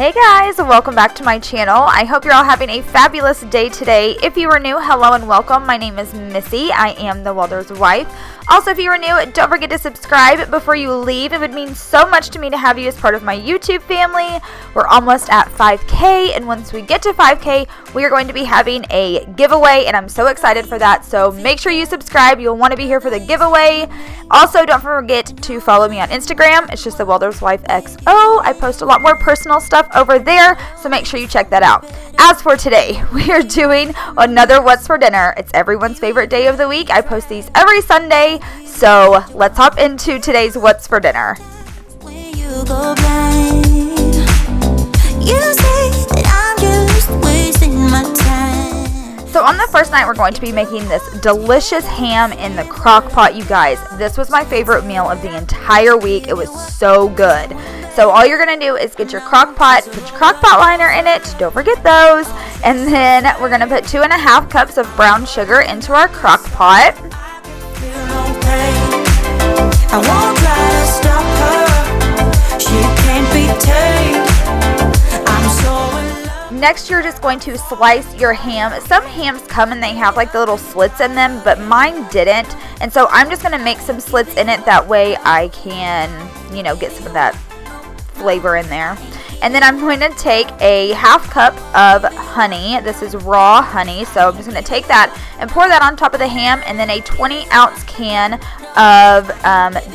Hey guys, welcome back to my channel. I hope you're all having a fabulous day today. If you are new, hello and welcome. My name is Missy. I am the Welders' wife. Also, if you are new, don't forget to subscribe before you leave. It would mean so much to me to have you as part of my YouTube family. We're almost at 5K, and once we get to 5K, we are going to be having a giveaway, and I'm so excited for that. So make sure you subscribe. You'll want to be here for the giveaway. Also, don't forget to follow me on Instagram. It's just the Welders' wife XO. I post a lot more personal stuff over there, so make sure you check that out. As for today, we are doing another What's for Dinner. It's everyone's favorite day of the week. I post these every Sunday, so let's hop into today's What's for Dinner. When you go blind, you say that I'm just wasting my time. So on the first night, we're going to be making this delicious ham in the crock pot, you guys. This was my favorite meal of the entire week. It was so good. So all you're going to do is get your crock pot, put your crock pot liner in it, don't forget those, and then we're going to put 2.5 cups of brown sugar into our crock pot. I won't try to stop her. She can't be tamed. I'm so in love. Next, you're just going to slice your ham. Some hams come and they have like the little slits in them, but mine didn't. And so I'm just going to make some slits in it. That way I can, get some of that flavor in there. And then I'm going to take a 1/2 cup of honey. This is raw honey, so I'm just going to take that and pour that on top of the ham, and then a 20-ounce can of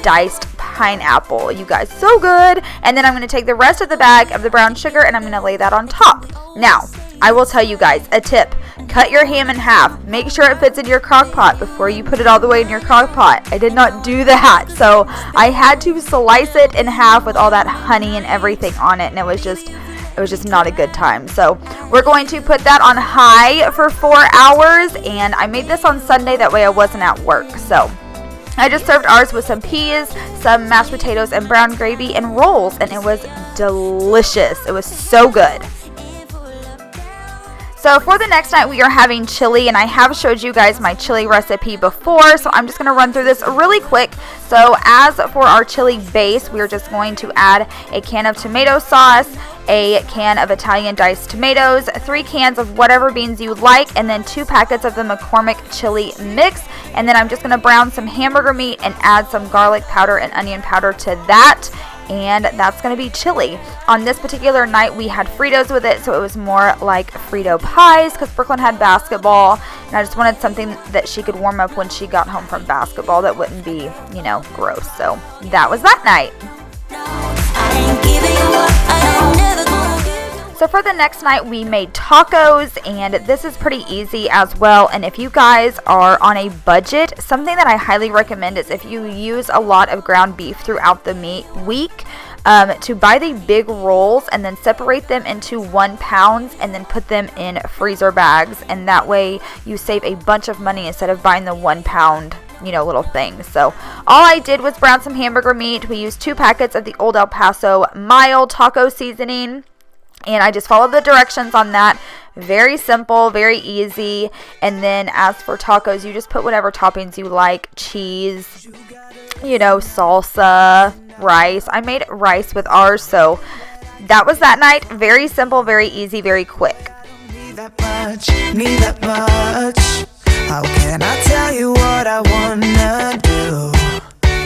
diced pineapple. You guys, so good. And then I'm going to take the rest of the bag of the brown sugar and I'm going to lay that on top. Now, I will tell you guys a tip. Cut your ham in half. Make sure it fits in your crock pot before you put it all the way in your crock pot. I did not do that, so I had to slice it in half with all that honey and everything on it, and it was just not a good time. So we're going to put that on high for 4 hours, and I made this on Sunday, that way I wasn't at work. So I just served ours with some peas, some mashed potatoes, and brown gravy and rolls, and it was delicious. It was so good. So for the next night, we are having chili, and I have showed you guys my chili recipe before, so I'm just going to run through this really quick. So as for our chili base, we're just going to add a can of tomato sauce, a can of Italian diced tomatoes, 3 cans of whatever beans you like, and then 2 packets of the McCormick chili mix. And then I'm just going to brown some hamburger meat and add some garlic powder and onion powder to that. And that's going to be chili. On this particular night, we had Fritos with it, so it was more like Frito pies because Brooklyn had basketball, and I just wanted something that she could warm up when she got home from basketball that wouldn't be, gross. So that was that night. So for the next night, we made tacos, and this is pretty easy as well. And if you guys are on a budget, something that I highly recommend is if you use a lot of ground beef throughout the week, to buy the big rolls and then separate them into 1 pound and then put them in freezer bags. And that way you save a bunch of money instead of buying the 1 pound little things. So all I did was brown some hamburger meat. We used 2 packets of the Old El Paso mild taco seasoning, and I just followed the directions on that. Very simple, very easy. And then as for tacos, you just put whatever toppings you like. Cheese, salsa, rice. I made rice with ours, so that was that night. Very simple, very easy, very quick. Need that much. How can I tell you what I wanna do?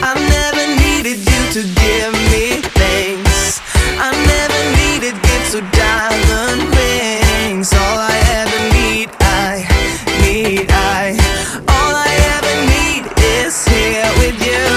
I never needed you to give me things. I never needed gifts or diamond rings. All I ever need, all I ever need is here with you.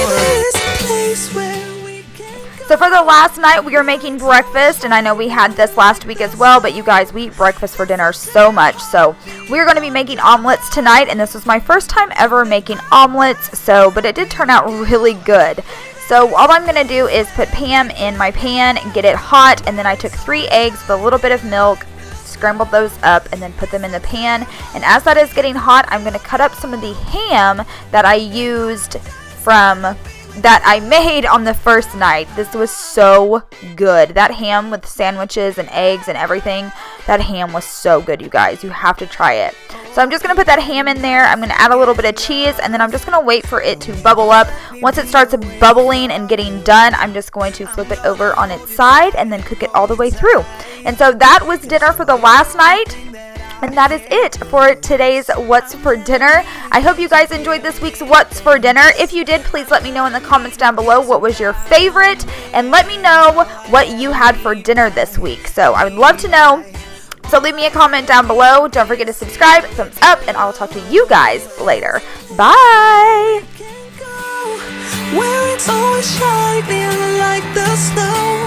This place where we can. So for the last night, we are making breakfast, and I know we had this last week as well, but you guys, we eat breakfast for dinner so much. So we're going to be making omelets tonight, and this was my first time ever making omelets, but it did turn out really good. So all I'm going to do is put Pam in my pan and get it hot, and then I took 3 eggs with a little bit of milk, scrambled those up, and then put them in the pan. And as that is getting hot, I'm going to cut up some of the ham that I used from that I made on the first night. This was so good. That ham with sandwiches and eggs and everything, that ham was so good, you guys. You have to try it. So I'm just going to put that ham in there. I'm going to add a little bit of cheese, and then I'm just going to wait for it to bubble up. Once it starts bubbling and getting done, I'm just going to flip it over on its side and then cook it all the way through. And so that was dinner for the last night. And that is it for today's What's for Dinner. I hope you guys enjoyed this week's What's for Dinner. If you did, please let me know in the comments down below what was your favorite, and let me know what you had for dinner this week. So I would love to know. So leave me a comment down below. Don't forget to subscribe, thumbs up, and I'll talk to you guys later. Bye! Where it's always shining like the snow.